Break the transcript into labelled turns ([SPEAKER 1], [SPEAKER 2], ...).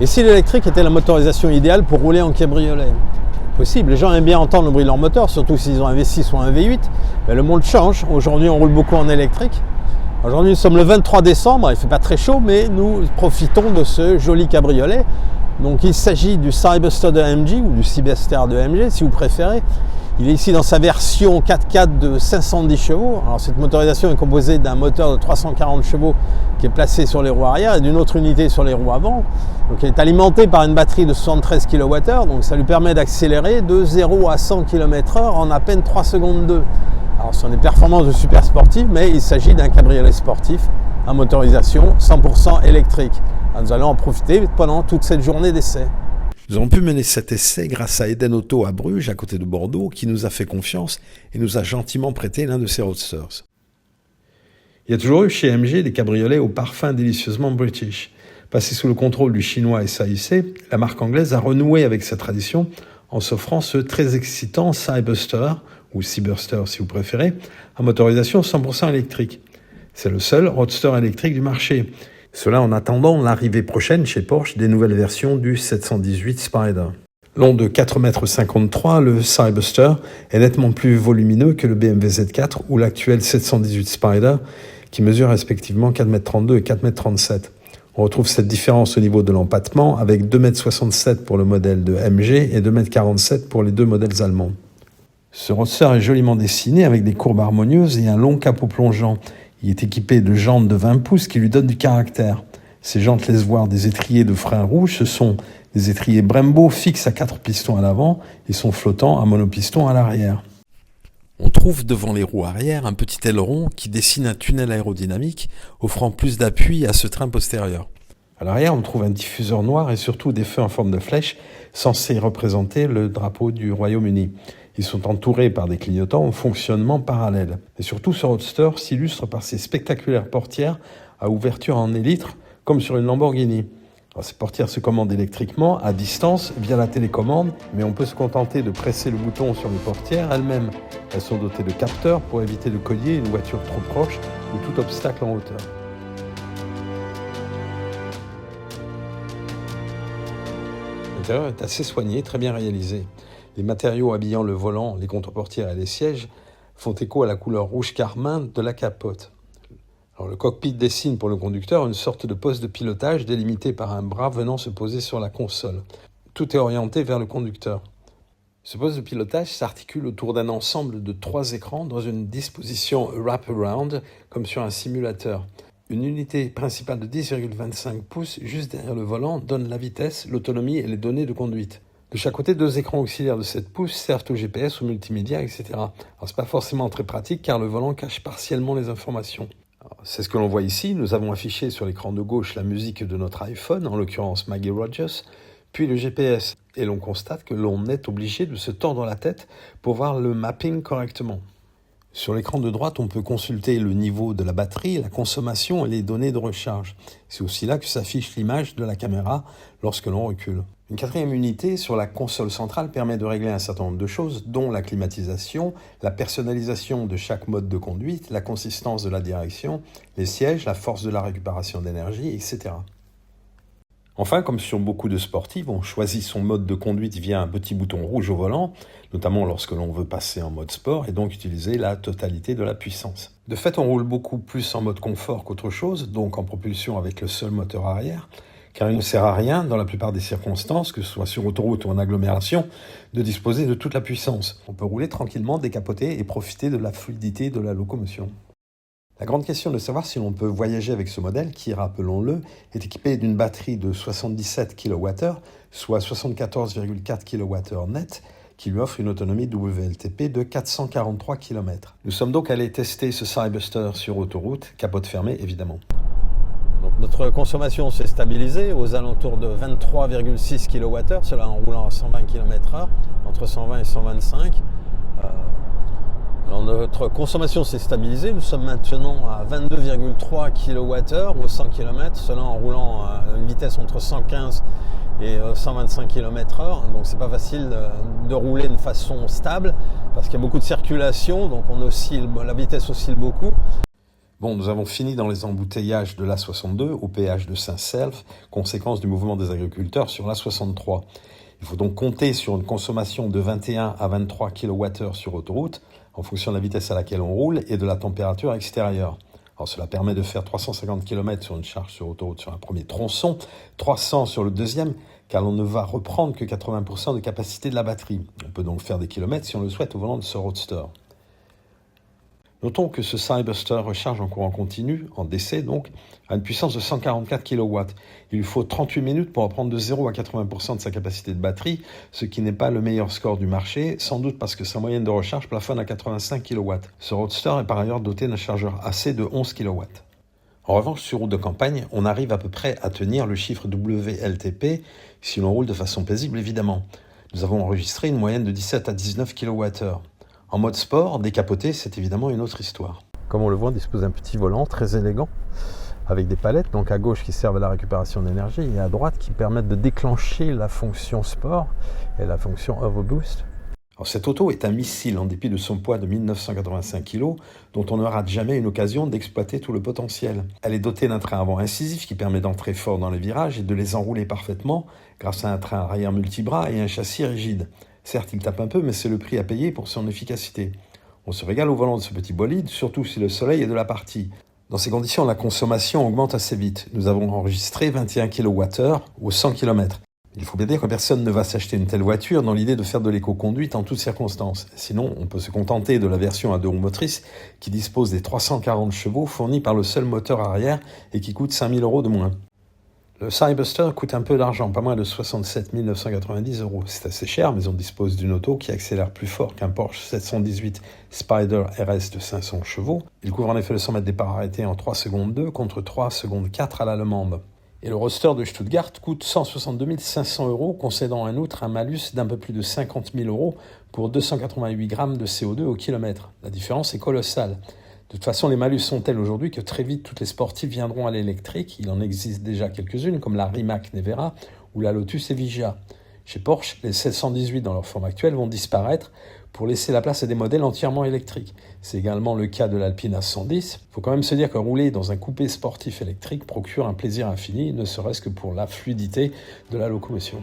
[SPEAKER 1] Et si l'électrique était la motorisation idéale pour rouler en cabriolet? Possible, les gens aiment bien entendre le bruit de leur moteur, surtout s'ils ont un V6 ou un V8, mais le monde change. Aujourd'hui, on roule beaucoup en électrique. Aujourd'hui, nous sommes le 23 décembre, il ne fait pas très chaud, mais nous profitons de ce joli cabriolet. Donc il s'agit du Cyberster de AMG ou du Cyberster de AMG si vous préférez. Il est ici dans sa version 4x4 de 510 chevaux. Alors cette motorisation est composée d'un moteur de 340 chevaux qui est placé sur les roues arrière et d'une autre unité sur les roues avant. Donc elle est alimentée par une batterie de 73 kWh, donc ça lui permet d'accélérer de 0 à 100 km/h en à peine 3 secondes 2. Alors ce sont des performances de super sportifs, mais il s'agit d'un cabriolet sportif à motorisation 100% électrique. Alors, nous allons en profiter pendant toute cette journée d'essai.
[SPEAKER 2] Nous avons pu mener cet essai grâce à Eden Auto à Bruges, à côté de Bordeaux, qui nous a fait confiance et nous a gentiment prêté l'un de ses roadsters. Il y a toujours eu chez AMG des cabriolets au parfum délicieusement british. Passé sous le contrôle du chinois SAIC, la marque anglaise a renoué avec sa tradition en s'offrant ce très excitant Cyberster, ou Cyberster si vous préférez, à motorisation 100% électrique. C'est le seul roadster électrique du marché. Cela en attendant l'arrivée prochaine chez Porsche des nouvelles versions du 718 Spider. Long de 4,53 m, le Cyberster est nettement plus volumineux que le BMW Z4 ou l'actuel 718 Spider qui mesure respectivement 4,32 m et 4,37 m. On retrouve cette différence au niveau de l'empattement avec 2,67 m pour le modèle de MG et 2,47 m pour les deux modèles allemands. Ce roadster est joliment dessiné avec des courbes harmonieuses et un long capot plongeant. Il est équipé de jantes de 20 pouces qui lui donnent du caractère. Ces jantes laissent voir des étriers de frein rouge. Ce sont des étriers Brembo fixes à 4 pistons à l'avant et sont flottants à monopiston à l'arrière. On trouve devant les roues arrière un petit aileron qui dessine un tunnel aérodynamique offrant plus d'appui à ce train postérieur. À l'arrière, on trouve un diffuseur noir et surtout des feux en forme de flèche censés représenter le drapeau du Royaume-Uni. Ils sont entourés par des clignotants en fonctionnement parallèle. Et surtout, ce roadster s'illustre par ses spectaculaires portières à ouverture en élytre, comme sur une Lamborghini. Alors, ces portières se commandent électriquement, à distance, via la télécommande, mais on peut se contenter de presser le bouton sur les portières elles-mêmes. Elles sont dotées de capteurs pour éviter de cogner une voiture trop proche ou tout obstacle en hauteur. L'intérieur est assez soigné, très bien réalisé. Les matériaux habillant le volant, les contre-portières et les sièges font écho à la couleur rouge carmin de la capote. Alors, le cockpit dessine pour le conducteur une sorte de poste de pilotage délimité par un bras venant se poser sur la console. Tout est orienté vers le conducteur. Ce poste de pilotage s'articule autour d'un ensemble de 3 écrans dans une disposition wrap-around comme sur un simulateur. Une unité principale de 10,25 pouces juste derrière le volant donne la vitesse, l'autonomie et les données de conduite. De chaque côté, 2 écrans auxiliaires de 7 pouces servent au GPS, au multimédia, etc. Alors, c'est pas forcément très pratique car le volant cache partiellement les informations. Alors, c'est ce que l'on voit ici. Nous avons affiché sur l'écran de gauche la musique de notre iPhone, en l'occurrence Maggie Rogers, puis le GPS. Et l'on constate que l'on est obligé de se tordre la tête pour voir le mapping correctement. Sur l'écran de droite, on peut consulter le niveau de la batterie, la consommation et les données de recharge. C'est aussi là que s'affiche l'image de la caméra lorsque l'on recule. Une 4e unité sur la console centrale permet de régler un certain nombre de choses, dont la climatisation, la personnalisation de chaque mode de conduite, la consistance de la direction, les sièges, la force de la récupération d'énergie, etc. Enfin, comme sur beaucoup de sportifs, on choisit son mode de conduite via un petit bouton rouge au volant, notamment lorsque l'on veut passer en mode sport et donc utiliser la totalité de la puissance. De fait, on roule beaucoup plus en mode confort qu'autre chose, donc en propulsion avec le seul moteur arrière, car il ne sert à rien, dans la plupart des circonstances, que ce soit sur autoroute ou en agglomération, de disposer de toute la puissance. On peut rouler tranquillement, décapoter et profiter de la fluidité de la locomotion. La grande question est de savoir si l'on peut voyager avec ce modèle qui, rappelons-le, est équipé d'une batterie de 77 kWh, soit 74,4 kWh net, qui lui offre une autonomie WLTP de 443 km. Nous sommes donc allés tester ce Cyberster sur autoroute, capote fermée évidemment.
[SPEAKER 1] Donc notre consommation s'est stabilisée aux alentours de 23,6 kWh, cela en roulant à 120 km/h, entre 120 et 125. Alors notre consommation s'est stabilisée, nous sommes maintenant à 22,3 kWh au 100 km, cela en roulant à une vitesse entre 115 et 125 km/h, donc c'est pas facile de rouler de façon stable parce qu'il y a beaucoup de circulation, donc la vitesse oscille beaucoup.
[SPEAKER 2] Bon, nous avons fini dans les embouteillages de l'A62 au péage de Saint-Selve, conséquence du mouvement des agriculteurs sur l'A63. Il faut donc compter sur une consommation de 21 à 23 kWh sur autoroute, en fonction de la vitesse à laquelle on roule et de la température extérieure. Alors cela permet de faire 350 km sur une charge sur autoroute sur un premier tronçon, 300 sur le deuxième, car l'on ne va reprendre que 80% de capacité de la batterie. On peut donc faire des kilomètres si on le souhaite au volant de ce Roadster. Notons que ce Cyberster recharge en courant continu, en DC donc, à une puissance de 144 kW. Il lui faut 38 minutes pour reprendre de 0 à 80% de sa capacité de batterie, ce qui n'est pas le meilleur score du marché, sans doute parce que sa moyenne de recharge plafonne à 85 kW. Ce Roadster est par ailleurs doté d'un chargeur AC de 11 kW. En revanche, sur route de campagne, on arrive à peu près à tenir le chiffre WLTP, si l'on roule de façon paisible évidemment. Nous avons enregistré une moyenne de 17 à 19 kWh. En mode sport, décapoté, c'est évidemment une autre histoire.
[SPEAKER 1] Comme on le voit, on dispose d'un petit volant très élégant, avec des palettes, donc à gauche qui servent à la récupération d'énergie et à droite qui permettent de déclencher la fonction sport et la fonction overboost.
[SPEAKER 2] Alors, cette auto est un missile en dépit de son poids de 1985 kg, dont on ne rate jamais une occasion d'exploiter tout le potentiel. Elle est dotée d'un train avant incisif qui permet d'entrer fort dans les virages et de les enrouler parfaitement grâce à un train arrière multibras et un châssis rigide. Certes, il tape un peu, mais c'est le prix à payer pour son efficacité. On se régale au volant de ce petit bolide, surtout si le soleil est de la partie. Dans ces conditions, la consommation augmente assez vite. Nous avons enregistré 21 kWh aux 100 km. Il faut bien dire que personne ne va s'acheter une telle voiture dans l'idée de faire de l'éco-conduite en toutes circonstances. Sinon, on peut se contenter de la version à 2 roues motrices qui dispose des 340 chevaux fournis par le seul moteur arrière et qui coûte 5 000 € de moins. Le Cyberster coûte un peu d'argent, pas moins de 67 990 €. C'est assez cher, mais on dispose d'une auto qui accélère plus fort qu'un Porsche 718 Spider RS de 500 chevaux. Il couvre en effet le 100 mètres départ arrêté en 3 secondes 2 contre 3 secondes 4 à l'allemande. Et le Roadster de Stuttgart coûte 162 500 €, concédant en outre un malus d'un peu plus de 50 000 € pour 288 grammes de CO2 au kilomètre. La différence est colossale. De toute façon, les malus sont tels aujourd'hui que très vite, toutes les sportives viendront à l'électrique. Il en existe déjà quelques-unes, comme la Rimac Nevera ou la Lotus Evija. Chez Porsche, les 718 dans leur forme actuelle vont disparaître pour laisser la place à des modèles entièrement électriques. C'est également le cas de l'Alpine A110. Il faut quand même se dire que rouler dans un coupé sportif électrique procure un plaisir infini, ne serait-ce que pour la fluidité de la locomotion.